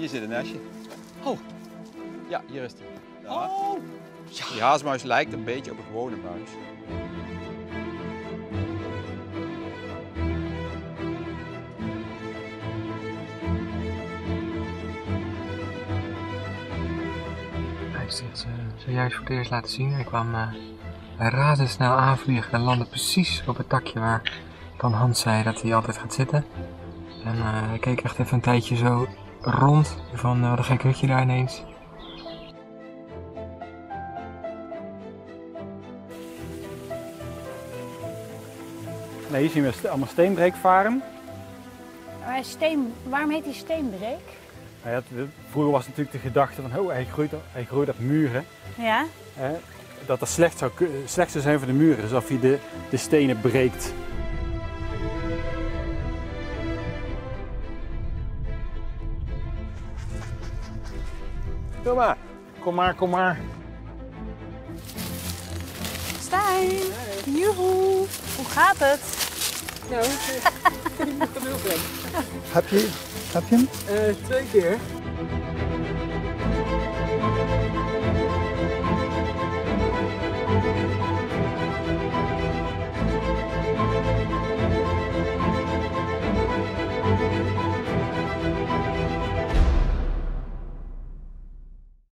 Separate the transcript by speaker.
Speaker 1: Hier zit een nestje.
Speaker 2: Oh.
Speaker 1: Ja, hier is die. Daar.
Speaker 2: Oh.
Speaker 1: Ja. Die haasmuis lijkt een beetje op een gewone muis.
Speaker 3: Hij heeft het zojuist voor het eerst laten zien. Hij kwam razendsnel aanvliegen en landde precies op het takje waar dan Hans zei dat hij altijd gaat zitten. En hij keek echt even een tijdje zo rond van wat een gek hutje daar ineens.
Speaker 2: Nee, hier zien we allemaal steenbreekvaren.
Speaker 4: Maar waarom heet die steenbreek?
Speaker 2: Vroeger was natuurlijk de gedachte van, oh, hij groeit op muren.
Speaker 4: Ja.
Speaker 2: Dat slecht zou zijn voor de muren, dus of hij de stenen breekt. Kom maar.
Speaker 4: Stijn, joehoe, hoe gaat het?
Speaker 5: Nou, ik vind het heel fijn. Heb je hem?
Speaker 3: 2 keer.